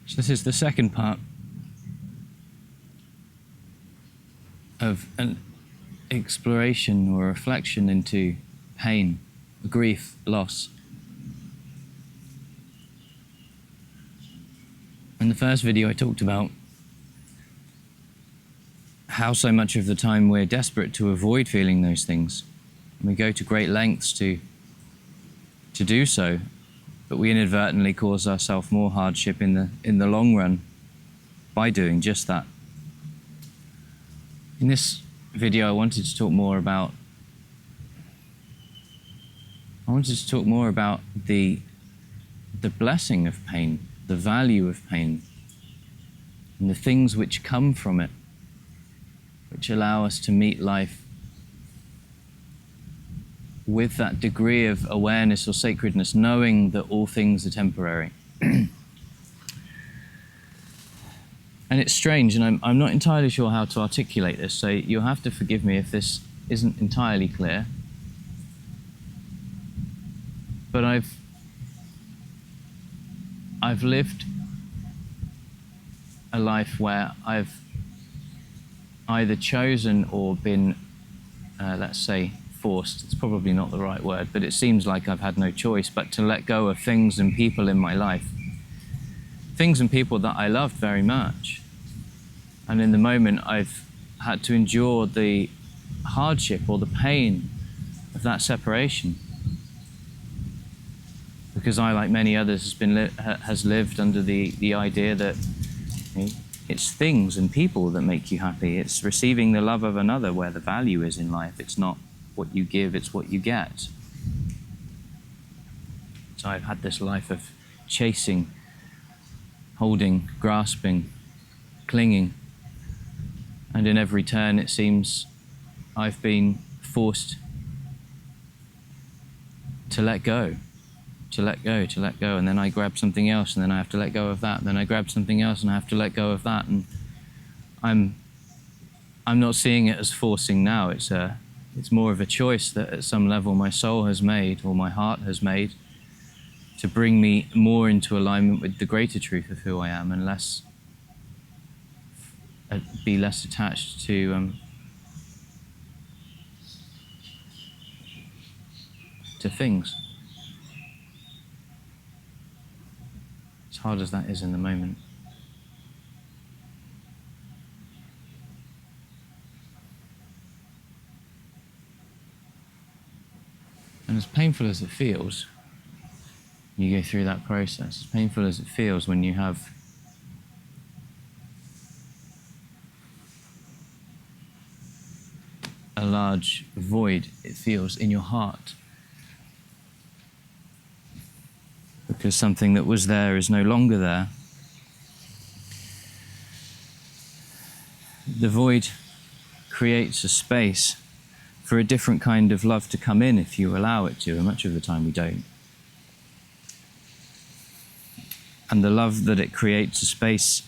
So this is the second part of an exploration or reflection into pain, grief, loss. In the first video I talked about how so much of the time we're desperate to avoid feeling those things. We go to great lengths to do so, but we inadvertently cause ourselves more hardship in the long run by doing just that. In this video I wanted to talk more about the blessing of pain, the value of pain, and the things which come from it, which allow us to meet life with that degree of awareness or sacredness, knowing that all things are temporary. And it's strange, and I'm not entirely sure how to articulate this, so you'll have to forgive me if this isn't entirely clear. But I've lived a life where I've either chosen or been, let's say, forced. It's probably not the right word, but it seems like I've had no choice but to let go of things and people in my life. Things and people that I loved very much. And in the moment, I've had to endure the hardship or the pain of that separation. Because I, like many others, has lived under the idea that it's things and people that make you happy. It's receiving the love of another where the value is in life. It's not what you give, it's what you get. So I've had this life of chasing, holding, grasping, clinging. And in every turn, it seems I've been forced to let go. To let go, and then I grab something else, and then I have to let go of that, and then I grab something else, and I have to let go of that, and I'm not seeing it as forcing now. It's more of a choice that at some level my soul has made, or my heart has made, to bring me more into alignment with the greater truth of who I am, and be less attached to things. As hard as that is in the moment. And as painful as it feels, you go through that process, as painful as it feels when you have a large void, it feels in your heart. Because something that was there is no longer there. The void creates a space for a different kind of love to come in if you allow it to, and much of the time we don't. And the love that it creates a space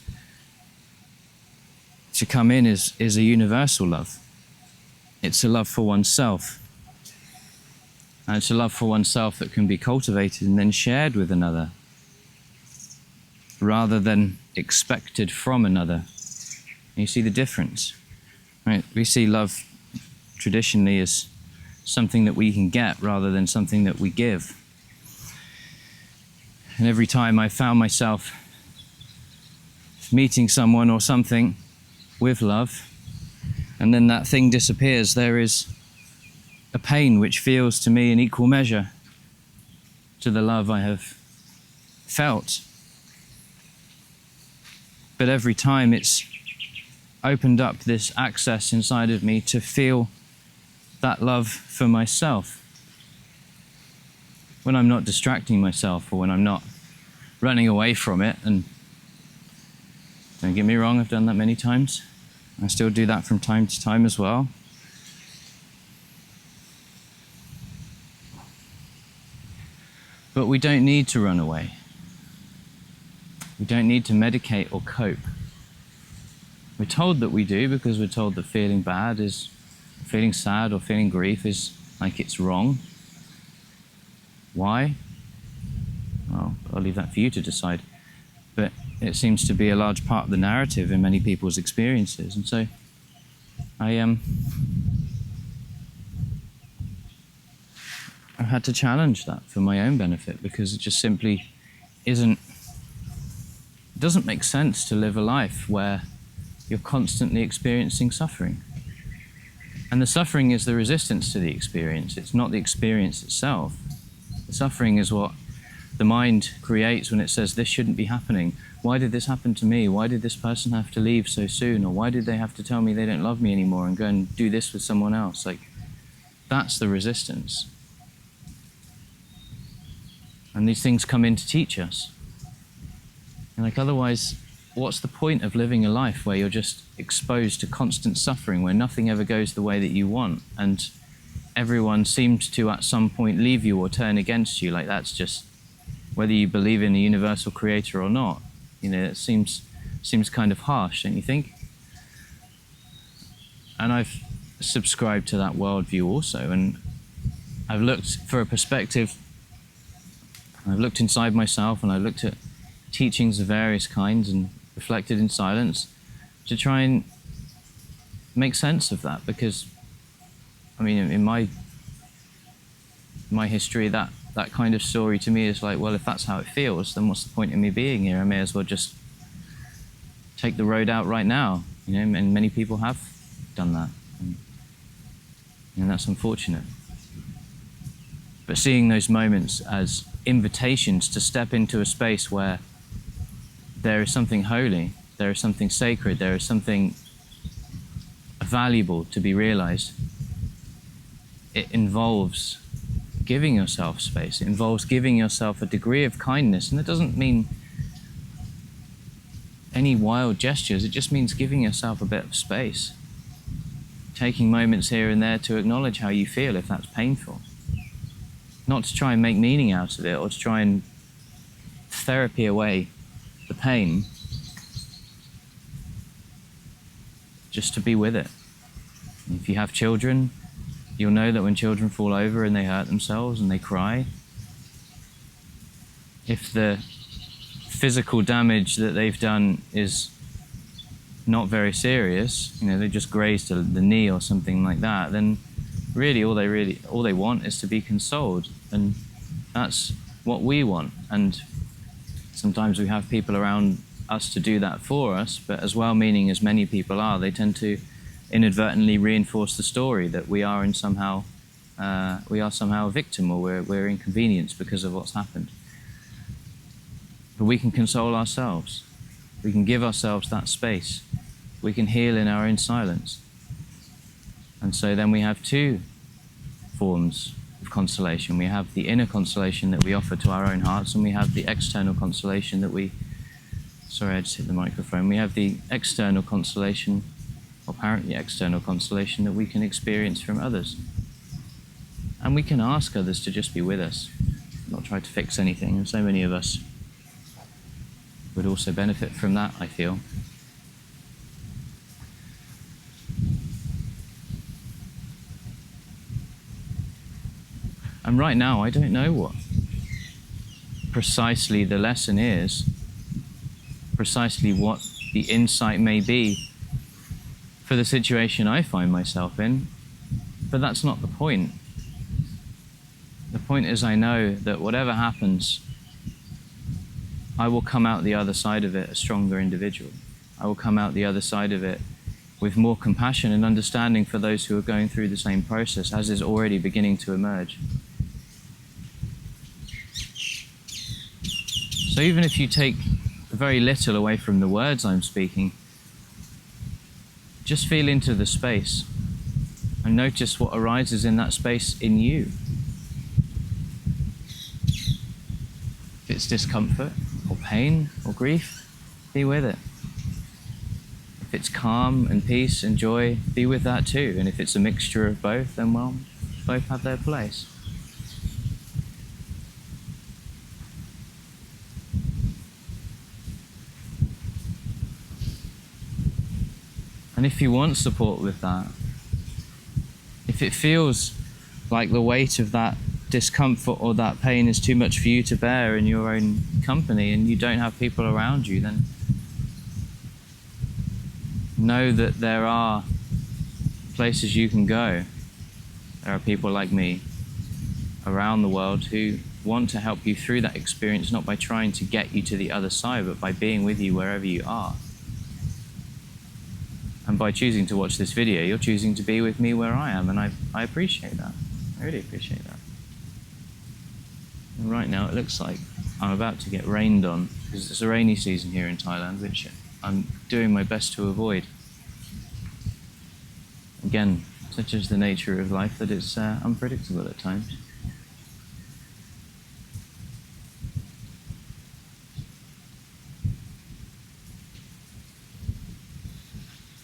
to come in is a universal love. It's a love for oneself. And it's a love for oneself that can be cultivated and then shared with another, rather than expected from another. You see the difference, right? We see love traditionally as something that we can get rather than something that we give. And every time I found myself meeting someone or something with love, and then that thing disappears, there is a pain which feels to me in equal measure to the love I have felt. But every time it's opened up this access inside of me to feel that love for myself. When I'm not distracting myself, or when I'm not running away from it, and don't get me wrong, I've done that many times. I still do that from time to time as well. But we don't need to run away. We don't need to medicate or cope. We're told that we do because we're told that feeling bad is, feeling sad or feeling grief is like it's wrong. Why? Well, I'll leave that for you to decide. But it seems to be a large part of the narrative in many people's experiences. And so I had to challenge that for my own benefit, because it just simply it doesn't make sense to live a life where you're constantly experiencing suffering. And the suffering is the resistance to the experience. It's not the experience itself. The suffering is what the mind creates when it says, this shouldn't be happening. Why did this happen to me? Why did this person have to leave so soon? Or why did they have to tell me they don't love me anymore and go and do this with someone else? Like, that's the resistance. And these things come in to teach us. And like, otherwise, what's the point of living a life where you're just exposed to constant suffering, where nothing ever goes the way that you want, and everyone seems to at some point leave you or turn against you? Like, that's just, whether you believe in a universal creator or not, it seems kind of harsh, don't you think? And I've subscribed to that worldview also, and I've looked for a perspective. I've looked inside myself, and I've looked at teachings of various kinds and reflected in silence to try and make sense of that. Because, I mean, in my history, that kind of story to me is like, well, if that's how it feels, then what's the point in me being here? I may as well just take the road out right now, and many people have done that. And that's unfortunate. But seeing those moments as invitations to step into a space where there is something holy, there is something sacred, there is something valuable to be realized, it involves giving yourself space. It involves giving yourself a degree of kindness. And it doesn't mean any wild gestures. It just means giving yourself a bit of space. Taking moments here and there to acknowledge how you feel if that's painful. Not to try and make meaning out of it or to try and therapy away the pain. Just to be with it. If you have children, you'll know that when children fall over and they hurt themselves and they cry, if the physical damage that they've done is not very serious, they just grazed the knee or something like that, then really all they want is to be consoled. And that's what we want. And sometimes we have people around us to do that for us, but as well-meaning as many people are, they tend to inadvertently reinforce the story that we are somehow a victim, or we're inconvenienced because of what's happened. But we can console ourselves. We can give ourselves that space. We can heal in our own silence. And so then we have two forms of consolation. We have the inner consolation that we offer to our own hearts, and we have the external consolation that we... Sorry, I just hit the microphone. We have the external consolation, apparently external consolation, that we can experience from others. And we can ask others to just be with us, not try to fix anything. And so many of us would also benefit from that, I feel. And right now, I don't know what precisely the lesson is, precisely what the insight may be for the situation I find myself in, but that's not the point. The point is, I know that whatever happens, I will come out the other side of it a stronger individual. I will come out the other side of it with more compassion and understanding for those who are going through the same process, as is already beginning to emerge. So even if you take very little away from the words I'm speaking, just feel into the space and notice what arises in that space in you. If it's discomfort or pain or grief, be with it. If it's calm and peace and joy, be with that too. And if it's a mixture of both, then well, both have their place. And if you want support with that, if it feels like the weight of that discomfort or that pain is too much for you to bear in your own company and you don't have people around you, then know that there are places you can go. There are people like me around the world who want to help you through that experience, not by trying to get you to the other side, but by being with you wherever you are. And by choosing to watch this video, you're choosing to be with me where I am, and I appreciate that. I really appreciate that. And right now it looks like I'm about to get rained on, because it's a rainy season here in Thailand, which I'm doing my best to avoid. Again, such is the nature of life that it's unpredictable at times.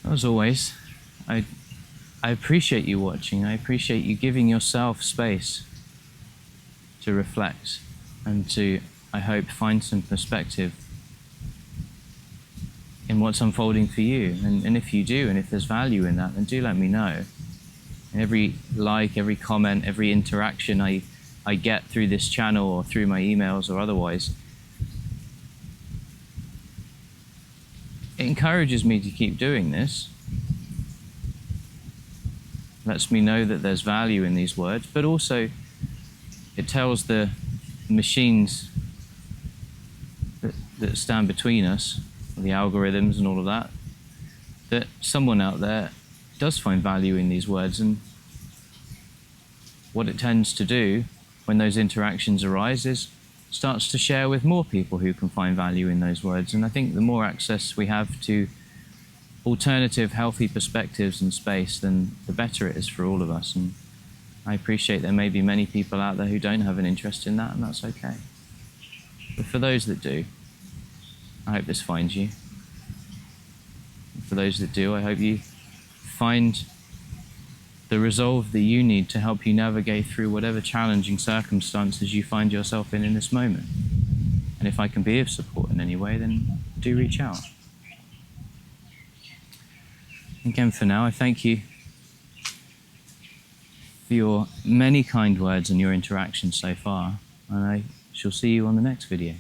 As always, I appreciate you watching. I appreciate you giving yourself space to reflect and to, I hope, find some perspective in what's unfolding for you. And if you do, and if there's value in that, then do let me know. And every like, every comment, every interaction I get through this channel or through my emails or otherwise, it encourages me to keep doing this. Lets me know that there's value in these words, but also it tells the machines that stand between us, the algorithms and all of that, that someone out there does find value in these words. And what it tends to do when those interactions arise is starts to share with more people who can find value in those words. And I think the more access we have to alternative, healthy perspectives and space, then the better it is for all of us. And I appreciate there may be many people out there who don't have an interest in that, and that's okay. But for those that do, I hope this finds you. And for those that do, I hope you find the resolve that you need to help you navigate through whatever challenging circumstances you find yourself in this moment. And if I can be of support in any way, then do reach out. Again, for now, I thank you for your many kind words and your interactions so far, and I shall see you on the next video.